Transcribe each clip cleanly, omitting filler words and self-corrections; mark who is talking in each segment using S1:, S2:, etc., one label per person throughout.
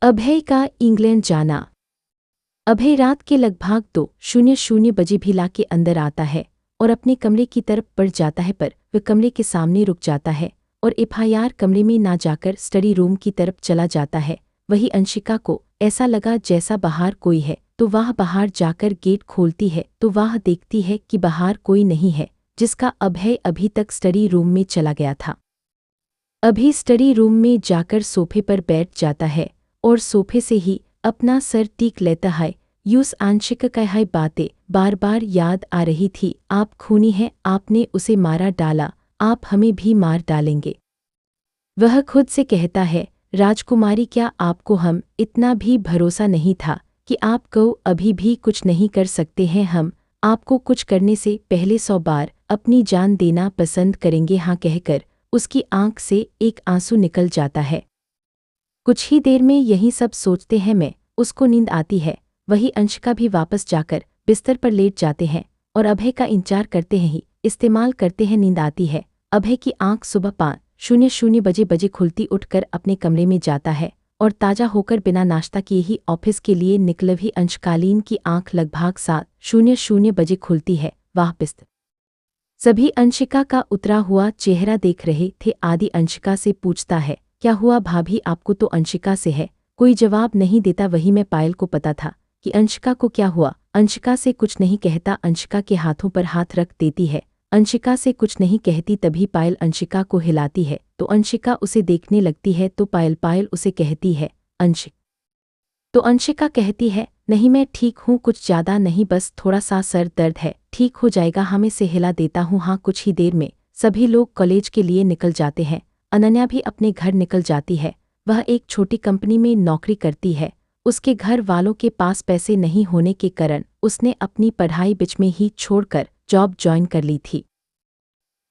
S1: अभय का इंग्लैंड जाना। अभय रात के लगभग 2:00 बजे भिला के अंदर आता है और अपने कमरे की तरफ बढ़ जाता है, पर वह कमरे के सामने रुक जाता है और एफआईआर कमरे में ना जाकर स्टडी रूम की तरफ चला जाता है। वही अंशिका को ऐसा लगा जैसा बाहर कोई है, तो वह बाहर जाकर गेट खोलती है तो वह देखती है कि बाहर कोई नहीं है, जिसका अभय अभी तक स्टडी रूम में चला गया था। अभी स्टडी रूम में जाकर सोफे पर बैठ जाता है और सोफे से ही अपना सर टीक लेता है। यूस आंशिक का है बातें बार बार याद आ रही थी। आप खूनी हैं, आपने उसे मारा डाला, आप हमें भी मार डालेंगे। वह खुद से कहता है, राजकुमारी क्या आपको हम इतना भी भरोसा नहीं था कि आपको अभी भी कुछ नहीं कर सकते हैं? हम आपको कुछ करने से पहले 100 बार अपनी जान देना पसंद करेंगे। हाँ कहकर उसकी आंख से एक आंसू निकल जाता है। कुछ ही देर में यही सब सोचते हैं मैं उसको नींद आती है। वही अंशिका भी वापस जाकर बिस्तर पर लेट जाते हैं और अभय का इंतजार करते हैं ही इस्तेमाल करते हैं। नींद आती है। अभय की आंख सुबह 5:00 बजे खुलती उठकर अपने कमरे में जाता है और ताज़ा होकर बिना नाश्ता किए ही ऑफिस के लिए निकल ही अंशकालीन की आंख लगभग 7:00 बजे खुलती है। वह बिस्तर सभी अंशिका का उतरा हुआ चेहरा देख रहे थे। आदि अंशिका से पूछता है, क्या हुआ भाभी? आपको तो अंशिका से है। कोई जवाब नहीं देता। वही मैं पायल को पता था कि अंशिका को क्या हुआ। अंशिका से कुछ नहीं कहता। अंशिका के हाथों पर हाथ रख देती है। अंशिका से कुछ नहीं कहती। तभी पायल अंशिका को हिलाती है तो अंशिका उसे देखने लगती है तो पायल उसे कहती है, अंशिक। तो अंशिका कहती है, नहीं मैं ठीक हूँ, कुछ ज़्यादा नहीं, बस थोड़ा सा सर दर्द है, ठीक हो जाएगा। हमें से हिला देता हूँ। हाँ। कुछ ही देर में सभी लोग कॉलेज के लिए निकल जाते हैं। अनन्या भी अपने घर निकल जाती है। वह एक छोटी कंपनी में नौकरी करती है। उसके घर वालों के पास पैसे नहीं होने के कारण उसने अपनी पढ़ाई बीच में ही छोड़कर जॉब ज्वाइन कर ली थी।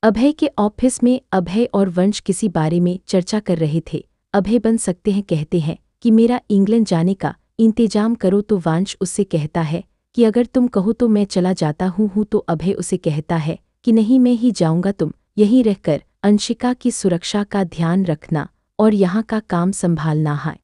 S1: अभय के ऑफिस में अभय और वंश किसी बारे में चर्चा कर रहे थे। अभय बन सकते हैं कहते हैं कि मेरा इंग्लैंड जाने का इंतजाम करो, तो वंश उससे कहता है कि अगर तुम कहो तो मैं चला जाता हूँ। तो अभय उसे कहता है कि नहीं, मैं ही जाऊँगा, तुम यहीं रहकर अंशिका की सुरक्षा का ध्यान रखना और यहाँ का काम संभालना है।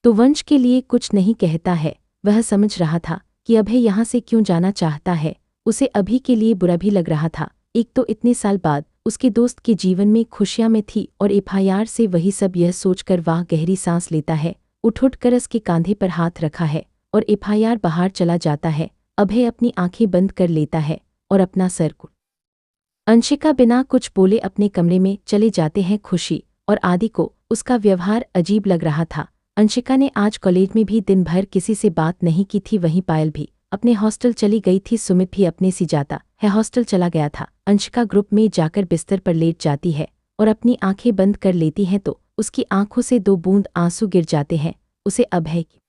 S1: तो वंश के लिए कुछ नहीं कहता है। वह समझ रहा था कि अभय यहाँ से क्यों जाना चाहता है। उसे अभी के लिए बुरा भी लग रहा था। एक तो इतने साल बाद उसके दोस्त के जीवन में खुशियां में थी और एफआईआर से वही सब। यह सोचकर वह गहरी सांस लेता है। उठ कर उसके कांधे पर हाथ रखा है और एफआईआर बाहर चला जाता है। अभय अपनी आंखें बंद कर लेता है और अपना सर को अंशिका बिना कुछ बोले अपने कमरे में चले जाते हैं। खुशी और आदि को उसका व्यवहार अजीब लग रहा था। अंशिका ने आज कॉलेज में भी दिन भर किसी से बात नहीं की थी। वहीं पायल भी अपने हॉस्टल चली गई थी। सुमित भी अपने सी जाता है हॉस्टल चला गया था। अंशिका ग्रुप में जाकर बिस्तर पर लेट जाती है और अपनी आंखें बंद कर लेती हैं तो उसकी आंखों से 2 बूंद आंसू गिर जाते हैं। उसे अभय की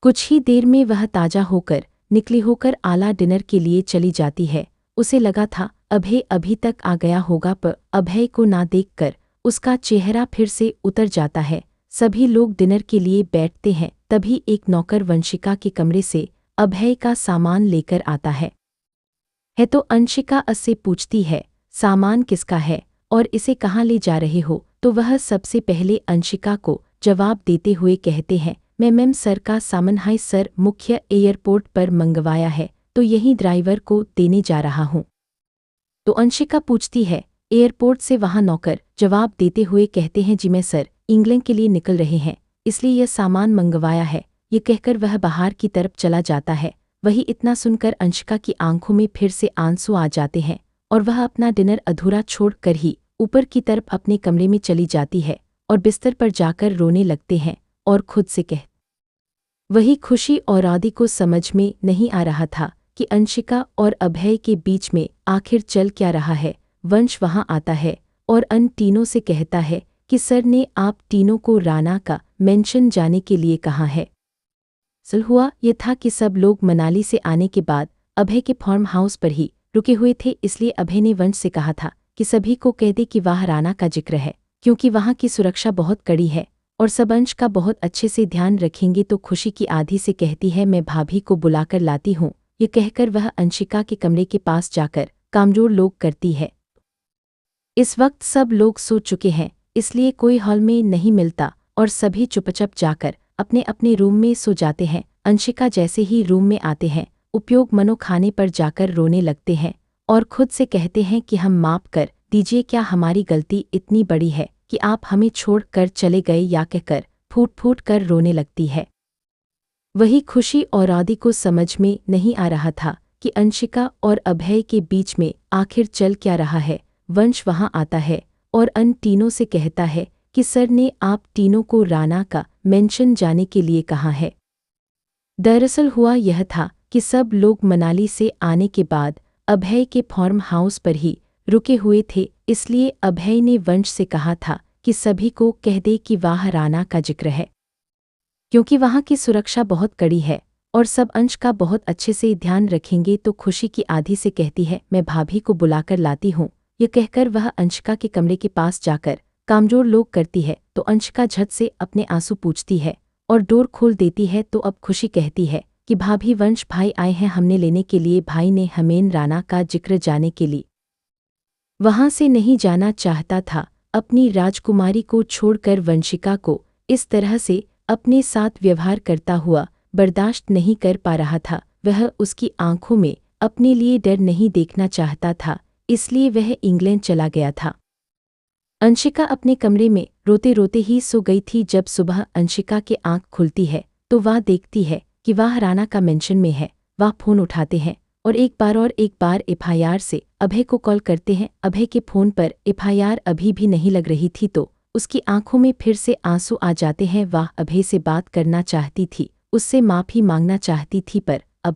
S1: कुछ ही देर में वह ताज़ा होकर निकली होकर आला डिनर के लिए चली जाती है। उसे लगा था अभय अभी तक आ गया होगा, पर अभय को ना देखकर उसका चेहरा फिर से उतर जाता है। सभी लोग डिनर के लिए बैठते हैं। तभी एक नौकर वंशिका के कमरे से अभय का सामान लेकर आता है तो अंशिका उससे पूछती है, सामान किसका है और इसे कहाँ ले जा रहे हो? तो वह सबसे पहले अंशिका को जवाब देते हुए कहते हैं, मैं मैम सर का सामान है सर, मुख्य एयरपोर्ट पर मंगवाया है तो यही ड्राइवर को देने जा रहा हूँ। तो अंशिका पूछती है, एयरपोर्ट से? वहाँ नौकर जवाब देते हुए कहते हैं, जी मैं सर इंग्लैंड के लिए निकल रहे हैं इसलिए यह सामान मंगवाया है। ये कहकर वह बाहर की तरफ चला जाता है। वही इतना सुनकर अंशिका की आंखों में फिर से आंसू आ जाते हैं और वह अपना डिनर अधूरा छोड़कर ही ऊपर की तरफ अपने कमरे में चली जाती है और बिस्तर पर जाकर रोने लगते हैं और खुद से वही खुशी और आदि को समझ में नहीं आ रहा था कि अंशिका और अभय के बीच में आखिर चल क्या रहा है। वंश वहां आता है और अन तीनों से कहता है कि सर ने आप तीनों को राना का मेंशन जाने के लिए कहा है। सल हुआ ये था कि सब लोग मनाली से आने के बाद अभय के फार्म हाउस पर ही रुके हुए थे, इसलिए अभय ने वंश से कहा था कि सभी को कह दे कि वह राना का जिक्र है, क्योंकि वहां की सुरक्षा बहुत कड़ी है और सब अंश का बहुत अच्छे से ध्यान रखेंगे। तो खुशी की आधी से कहती है, मैं भाभी को बुलाकर लाती हूँ। ये कहकर वह अंशिका के कमरे के पास जाकर कामजोर लोग करती है। इस वक्त सब लोग सो चुके हैं इसलिए कोई हॉल में नहीं मिलता और सभी चुपचाप जाकर अपने अपने रूम में सो जाते हैं। अंशिका जैसे ही रूम में आते हैं, उपयोग मनो खाने पर जाकर रोने लगते हैं और खुद से कहते हैं कि हम माफ कर दीजिए, क्या हमारी गलती इतनी बड़ी है कि आप हमें छोड़ कर चले गए, या कहकर फूट फूट कर रोने लगती है। वही खुशी और आदि को समझ में नहीं आ रहा था कि अंशिका और अभय के बीच में आखिर चल क्या रहा है। वंश वहां आता है और अन तीनों से कहता है कि सर ने आप तीनों को राना का मेंशन जाने के लिए कहा है। दरअसल हुआ यह था कि सब लोग मनाली से आने के बाद अभय के फार्म हाउस पर ही रुके हुए थे, इसलिए अभय ने वंश से कहा था कि सभी को कह दे कि वहाँ राना का जिक्र है, क्योंकि वहाँ की सुरक्षा बहुत कड़ी है और सब अंश का बहुत अच्छे से ध्यान रखेंगे। तो खुशी की आधी से कहती है, मैं भाभी को बुलाकर लाती हूँ। यह कहकर वह अंशिका के कमरे के पास जाकर कामजोर लोग करती है तो अंशिका झट से अपने आंसू पूछती है और डोर खोल देती है। तो अब खुशी कहती है कि भाभी, वंश भाई आए हैं हमने लेने के लिए। भाई ने हमें राना का जिक्र जाने के लिए वहां से नहीं जाना चाहता था। अपनी राजकुमारी को छोड़कर वंशिका को इस तरह से अपने साथ व्यवहार करता हुआ बर्दाश्त नहीं कर पा रहा था। वह उसकी आंखों में अपने लिए डर नहीं देखना चाहता था, इसलिए वह इंग्लैंड चला गया था। अंशिका अपने कमरे में रोते रोते ही सो गई थी। जब सुबह अंशिका की आंख खुलती है तो वह देखती है कि वह राना का मेंशन में है। वह फोन उठाते हैं और एक बार एफआईआर से अभय को कॉल करते हैं। अभय के फोन पर एफआईआर अभी भी नहीं लग रही थी तो उसकी आंखों में फिर से आंसू आ जाते हैं। वह अभय से बात करना चाहती थी, उससे माफ़ी मांगना चाहती थी, पर अब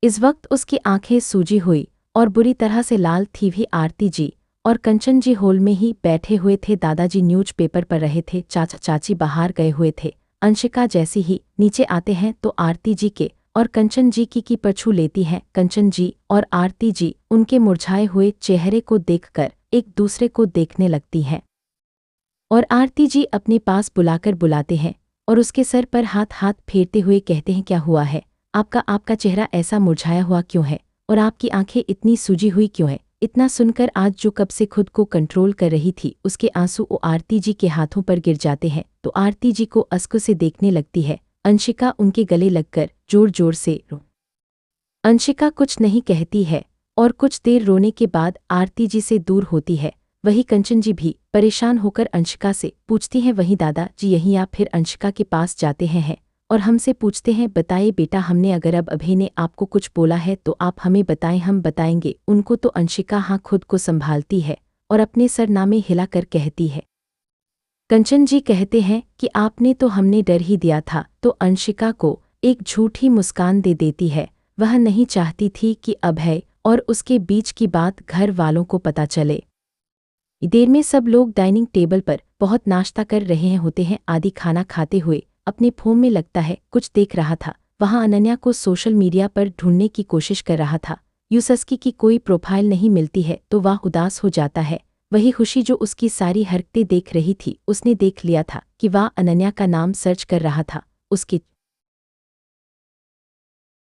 S1: इस वक्त उसकी आंखें सूजी हुई और बुरी तरह से लाल थी। भी आरती जी और कंचन जी हॉल में ही बैठे हुए थे। दादाजी न्यूज़पेपर पढ़ रहे थे, चाचा चाची बाहर गए हुए थे। अंशिका जैसे ही नीचे आते हैं तो आरती जी के और कंचन जी की पछू लेती हैं। कंचन जी और आरती जी उनके मुरझाए हुए चेहरे को देखकर एक दूसरे को देखने लगती हैं और आरती जी अपने पास बुलाकर बुलाते हैं और उसके सर पर हाथ फेरते हुए कहते हैं, क्या हुआ है आपका चेहरा ऐसा मुरझाया हुआ क्यों है और आपकी आंखें इतनी सूजी हुई क्यों है। इतना सुनकर आज जो कब से खुद को कंट्रोल कर रही थी उसके आंसू आरती जी के हाथों पर गिर जाते हैं तो आरती जी को अस्क से देखने लगती है। अंशिका उनके गले लगकर जोर जोर से अंशिका कुछ नहीं कहती है और कुछ देर रोने के बाद आरती जी से दूर होती है। वही कंचन जी भी परेशान होकर अंशिका से पूछती हैं, वही दादा जी यहीं आप फिर अंशिका के पास जाते हैं और हमसे पूछते हैं, बताइए बेटा हमने अगर अब अभय ने आपको कुछ बोला है तो आप हमें बताएं, हम बताएंगे उनको। तो अंशिका हाँ खुद को संभालती है और अपने सरनामे हिलाकर कहती है। कंचन जी कहते हैं कि आपने तो हमने डर ही दिया था। तो अंशिका को एक झूठी मुस्कान दे देती है। वह नहीं चाहती थी कि अभय और उसके बीच की बात घर वालों को पता चले। देर में सब लोग डाइनिंग टेबल पर बहुत नाश्ता कर रहे होते हैं। आदि खाना खाते हुए अपने फोन में लगता है कुछ देख रहा था। वहाँ अनन्या को सोशल मीडिया पर ढूंढने की कोशिश कर रहा था। यूसस्की की कोई प्रोफाइल नहीं मिलती है तो वह उदास हो जाता है। वही खुशी जो उसकी सारी हरकतें देख रही थी, उसने देख लिया था कि वह अनन्या का नाम सर्च कर रहा था। उसके